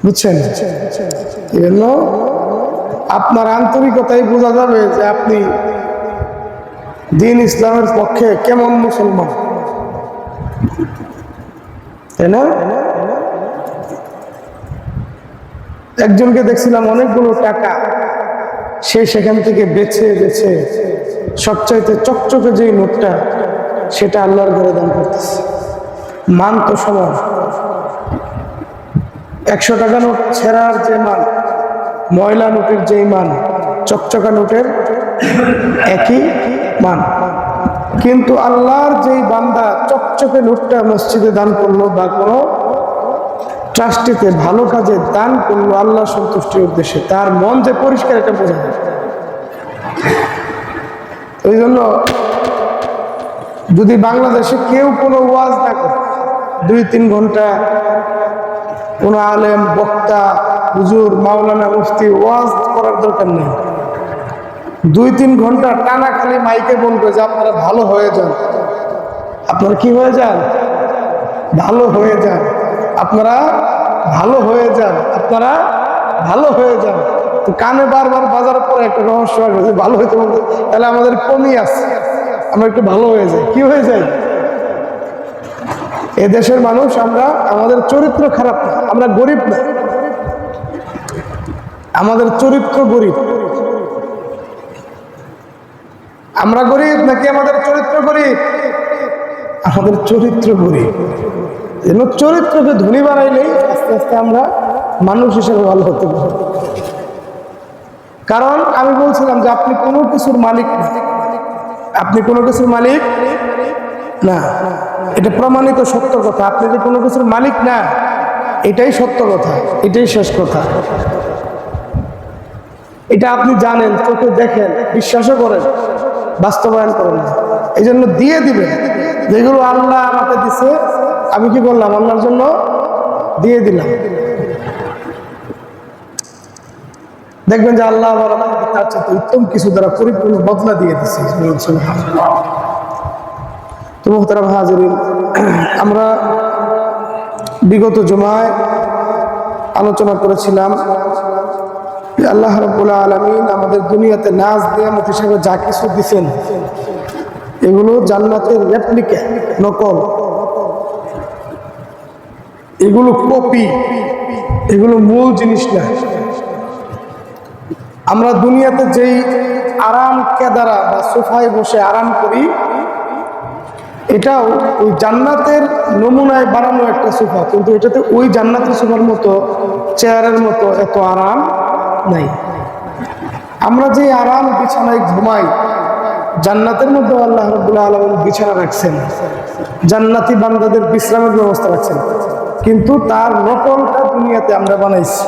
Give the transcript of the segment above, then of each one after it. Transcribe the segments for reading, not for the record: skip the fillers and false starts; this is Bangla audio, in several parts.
বুঝছেন? এজন্য আপনার আন্তরিকতাই বোঝা যাবে যে আপনি দ্বীন ইসলামের পক্ষে কেমন মুসলমান, তাই না? একজনকে দেখছিলাম অনেকগুলো টাকা সে সেখান থেকে বেছে বেছে সবচাইতে চকচকে যে নোটটা সেটা আল্লাহর ঘরে দান করতেছে। মান তো সমান। 100 টাকা নোট ছেঁড়ার যে মান, ময়লা নোটের যেই মান, চকচকা নোটের একই মান। কিন্তু আল্লাহর যেই বান্দা চকচকে নোটটা মসজিদে দান করলো বা কোনো ট্রাস্টিতে ভালো কাজে দান করলো আল্লাহ সন্তুষ্টির উদ্দেশ্যে, তার মন যে পরিষ্কার এটা বোঝা যায়। এই জন্য যদি বাংলাদেশে কেউ কোনো ওয়াজ না করে, 2-3 ঘন্টা কোনো আলেম, বক্তা, হুজুর, মাওলানা, মুফতি ওয়াজ করার দরকার নেই। 2-3 ঘন্টা টানা খালি মাইকে বলবে যে আপনারা ভালো হয়ে যান, আপনারা কি হয়ে যান? ভালো হয়ে যান, আপনারা ভালো হয়ে যান, আপনারা ভালো হয়ে যান। তো কানে বারবার বাজার পরে একটা রহস্য আছে যে ভালো হইতে বলতে, তাহলে আমাদের কমই আছে, আমরা একটু ভালো হয়ে যাই। কি হয়ে যায়? এদেশের মানুষ আমরা, আমাদের চরিত্র খারাপ না, আমরা গরিব না, আমাদের চরিত্র গরিব। আমরা গরিব নাকি আমাদের চরিত্র গরিব? আমাদের চরিত্র গরিব। যেন চরিত্রকে ধনী বানাইলেই আস্তে আস্তে আমরা মানুষ হিসেবে ভালো হতে পারি। কারণ আমি বলছিলাম যে আপনি কোনো কিছুর মালিক না, আপনি কোনো কিছুর মালিক না, এটা প্রমাণিত সত্য কথা। আপনি যে কোনো কিছুর মালিক না, এটাই সত্য কথা, এটাই শেষ কথা। এটা আপনি জানেন, চোখে দেখেন, বিশ্বাসও করেন, বাস্তবায়ন করেন না। এই জন্য দিয়ে দিবেন যেগুলো আল্লাহ আমাকে দিছে, আমি কি করলাম? আল্লাহর জন্য দিয়ে দিলাম। দেখবেন যে আল্লাহ আবার আপনাকে তার সাথে উত্তম কিছু দ্বারা পরিপূর্ণ বদলা দিয়ে দিচ্ছে। তো মুহতারাম হাজিরিন, আমরা বিগত জুমায় আলোচনা করেছিলাম যে আল্লাহ রাব্বুল আলামিন আমাদের দুনিয়াতে নাজ নিয়ামত হিসেবে যা কিছু দিচ্ছেন এগুলো জান্নাতের রেপ্লিকা, নকল, এগুলো কপি, এগুলো মূল জিনিস না। আমরা দুনিয়াতে যেই আরাম কেদারা বা সোফায় বসে আরাম করি, এটাও ওই জান্নাতের নমুনায় বানানো একটা সোফা, কিন্তু এটাতে ওই জান্নাতের সোফার মতো, চেয়ারের মতো এত আরাম নাই। আমরা যে আরাম বিছানায় ঘুমাই, জান্নাতের মধ্যে আল্লাহ রাব্বুল আলামিন বিছানা রাখছেন, জান্নাতি বান্দাদের বিশ্রামের ব্যবস্থা রাখছেন, কিন্তু তার নকলটা দুনিয়াতে আমরা বানাইছি।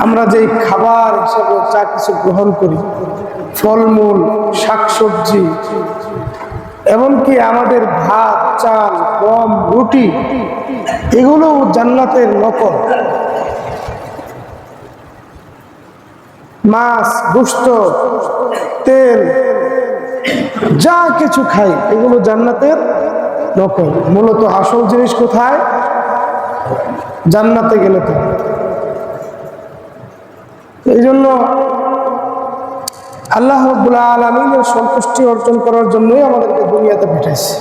আমরা যেই খাবার হিসেবে যা কিছু গ্রহণ করি, ফলমূল, শাকসবজি, এমনকি আমাদের ভাত, চাল, গম, রুটি, এগুলো জান্নাতের নকল। মাছ, গোশত, তেল, যা কিছু খাই এগুলো জান্নাতের নকল। মূলত আসল জিনিস কোথায়? জান্নাতে গেলে তো। এই জন্য আল্লাহ রাব্বুল আলামিনের সন্তুষ্টি অর্জন করার জন্যই আমাদেরকে দুনিয়াতে পাঠাইছে।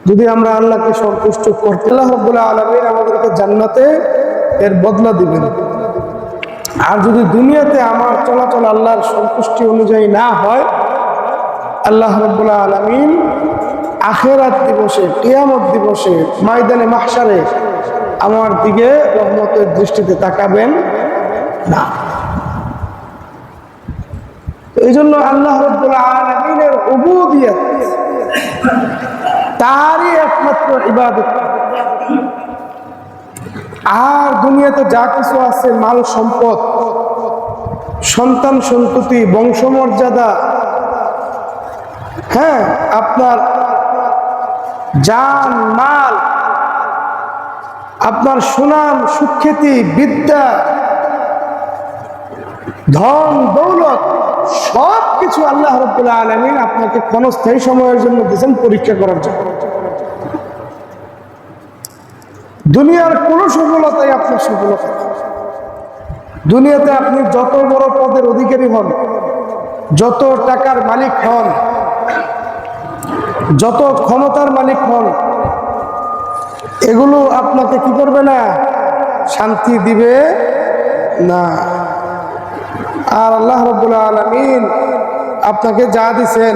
যদি আমরা আল্লাহকে সন্তুষ্ট করতে, আল্লাহ রাব্বুল আলামিন আমাদেরকে জান্নাতে এর বদলা দিবেন। আর যদি দুনিয়াতে আমার চলাচল আল্লাহর সন্তুষ্টি অনুযায়ী না হয়, আল্লাহ রাব্বুল আলামিন আখিরাত দিবসে, কিয়ামত দিবসে, ময়দানে মাহশারে আমার দিকে রহমতের দৃষ্টিতে তাকাবেন না। এই জন্য আল্লাহ রাব্বুল আলামিনের উবুদিয়ত, তারই একমাত্র ইবাদত। আর দুনিয়াতে যা কিছু আছে, মাল সম্পদ, সন্তান সন্ততি, বংশমর্যাদা, হ্যাঁ, আপনার জান মাল, আপনার সুনাম সুখ্যাতি, বিদ্যা, ধন দৌলত, সব কিছু আল্লাহ রাব্বুল আলামিন আপনাকে ক্ষণস্থায়ী সময়ের জন্য দিয়েছেন, পরীক্ষা করার জন্য। দুনিয়ার কোনো সফলতাই আপনার সফলতা না। দুনিয়াতে আপনি যত বড় পদের অধিকারী হন, যত টাকার মালিক হন, যত ক্ষমতার মালিক হন, এগুলো আপনাকে কি করবে না? শান্তি দিবে না। আর আল্লাহ রাব্বুল আলামিন আপনাকে যা দিছেন,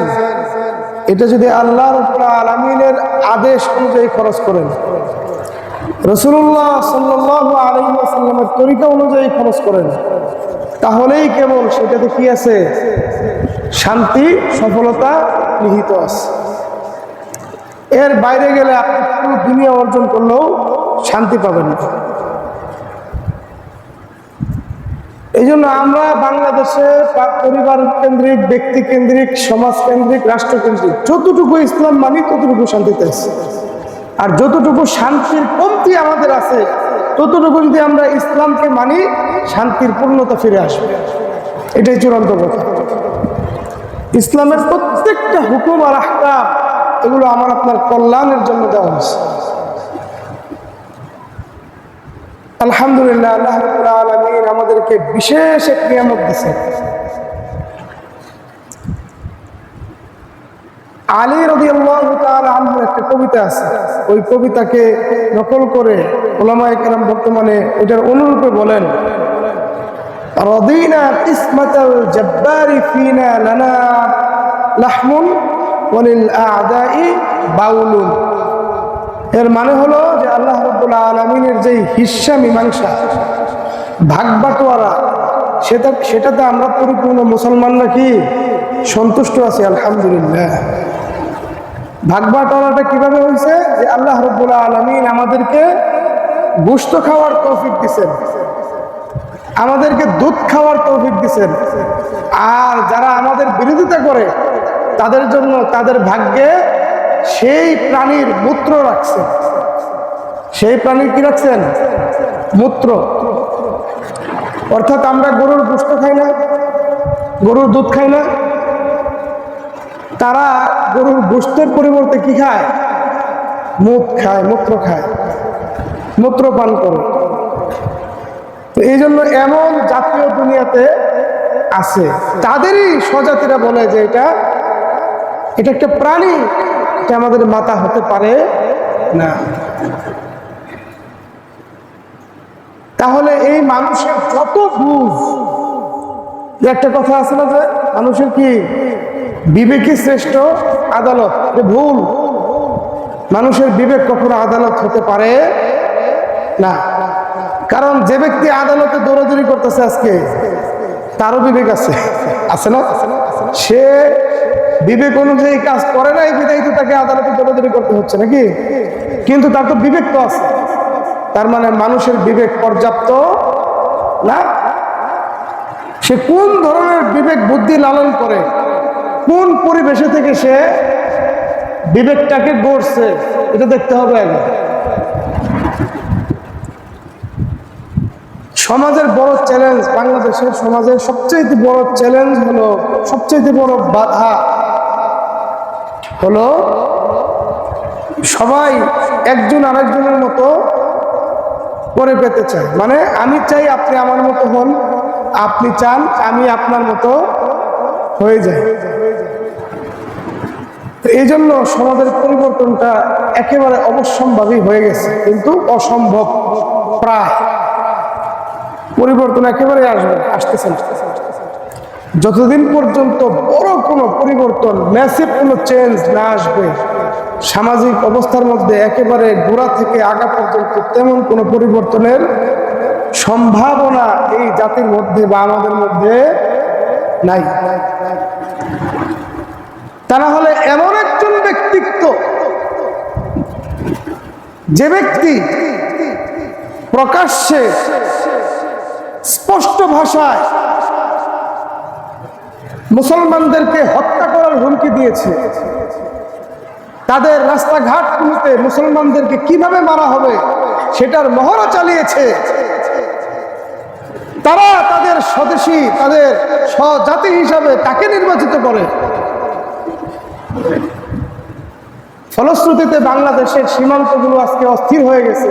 এটা যদি আল্লাহ রাব্বুল আলামিনের আদেশ অনুযায়ী খরচ করেন, রাসূলুল্লাহ সাল্লাল্লাহু আলাইহি ওয়াসাল্লামের তরিকা অনুযায়ী খরচ করেন, তাহলেই কেবল সেটাতে কি আছে? শান্তি, সফলতা নিহিত আছে। এর বাইরে গেলে আপনি পুরো দুনিয়া অর্জন করলেও শান্তি পাবেন না। এই জন্য আমরা বাংলাদেশে পরিবার কেন্দ্রিক, ব্যক্তি কেন্দ্রিক, সমাজ কেন্দ্রিক, রাষ্ট্র কেন্দ্রিক যতটুকু ইসলাম মানি ততটুকু শান্তিতে আছে। আর যতটুকু শান্তির কমতি আমাদের আছে, ততটুকু যদি আমরা ইসলামকে মানি, শান্তির পূর্ণতা ফিরে আসবে। এটাই চূড়ান্ত কথা। ইসলামের প্রত্যেকটা হুকুম আর আহকাম এগুলো আমার আপনার কল্যাণের জন্য দেওয়া হয়েছে। আলহামদুলিল্লাহ, আল্লাহ রাব্বুল আলামিন আমাদেরকে বিশেষ এক নিয়ামত দিয়েছেন। আলী রাদিয়াল্লাহু তাআলা আনহুর একটা কবিতা আছে, ওই কবিতাকে নকল করে উলামায়ে কেরাম বর্তমানে ওইটার অনুরূপে বলেন, রাদিনা কিসমাতাল জাব্বারি ফিনা লানা লাহমুন ওয়ালিল আ'দাই বাউলুন। এর মানে হলো যে আল্লাহ রাব্বুল আলামিনের যে হিস্সা মীমাংসা, ভাগ বাটোয়ারা, সেটাতে আমরা পরিপূর্ণ মুসলমানরা কি সন্তুষ্ট আছি, আলহামদুলিল্লাহ। ভাগ বাটোয়ারাটা কিভাবে হয়েছে? যে আল্লাহ রাব্বুল আলামিন আমাদেরকে গোশত খাওয়ার তৌফিক দিয়েছেন, আমাদেরকে দুধ খাওয়ার তৌফিক দিয়েছেন। আর যারা আমাদের বিরোধিতা করে তাদের জন্য তাদের ভাগ্যে সেই প্রাণীর মূত্র রাখছেন। সেই প্রাণীর কি রাখছেন? মূত্র। অর্থাৎ আমরা গরুর গোশত খাই না, গরুর দুধ খাই না, তারা গরুর গোশতের পরিবর্তে কি খায়? মুখ খায়, মূত্র খায়, মূত্র পান করে। তো এই জন্য এমন জাতীয় দুনিয়াতে আছে, তাদেরই স্বজাতিরা বলে যে এটা একটা প্রাণী, এটা আমাদের মাতা হতে পারে না। তাহলে এই মানুষের যত বুঝ, একটা কথা আছে না যে মানুষের কি বিবেকই শ্রেষ্ঠ আদালত, যে ভুল। মানুষের বিবেক কখনো আদালত হতে পারে না। কারণ যে ব্যক্তি আদালতে দৌড়াদৌড়ি করতেছে আজকে, তারও বিবেক আছে, আছে না? সে বিবেক অনুযায়ী কাজ করে না, এই বিধায় তো তাকে আদালতে দৌড়াদৌড়ি করতে হচ্ছে নাকি? কিন্তু তার তো বিবেক তো আছে। তার মানে মানুষের বিবেক পর্যাপ্ত না। সে কোন ধরনের বিবেক বুদ্ধি লালন করে, কোন পরিবেশে থেকে সে বিবেকটাকে গড়ছে, এটা দেখতে হবে আগে। সমাজের বড় চ্যালেঞ্জ, বাংলাদেশের সমাজের সবচেয়ে বড় চ্যালেঞ্জ হলো, সবচেয়ে বড় বাধা হলো সবাই একজন আরেকজনের মতো করে পেতে চায়। মানে আমি চাই আপনি আমার মতো হন, আপনি চান আমি আপনার মতো হয়ে যাই। এই জন্য সমাজের পরিবর্তনটা একেবারে অবশ্যম্ভাবী হয়ে গেছে, কিন্তু অসম্ভব প্রায়। পরিবর্তন একেবারে আসতেছে না। যতদিন পর্যন্ত বড় কোনো পরিবর্তন, ম্যাসিভ কোনো চেঞ্জ না আসবে, সামাজিক অবস্থার মধ্যে একেবারে গোড়া থেকে আগা পর্যন্ত তেমন কোনো পরিবর্তনের সম্ভাবনা এই জাতির মধ্যে বা আমাদের মধ্যে নাই। তা না হলে এমন একজন ব্যক্তিত্ব, যে ব্যক্তি প্রকাশ্যে স্পষ্ট ভাষায় মুসলমানদেরকে হত্যা করার হুমকি দিয়েছে, তাদের রাস্তাঘাটগুলোতে মুসলমানদেরকে কিভাবে মারা হবে সেটার মহড়া চালিয়েছে, তারা তাদের স্বদেশী, তাদের স্বজাতি হিসাবে তাকে নির্বাচিত করে। ফলশ্রুতিতে বাংলাদেশের সীমান্তগুলো আজকে অস্থির হয়ে গেছে।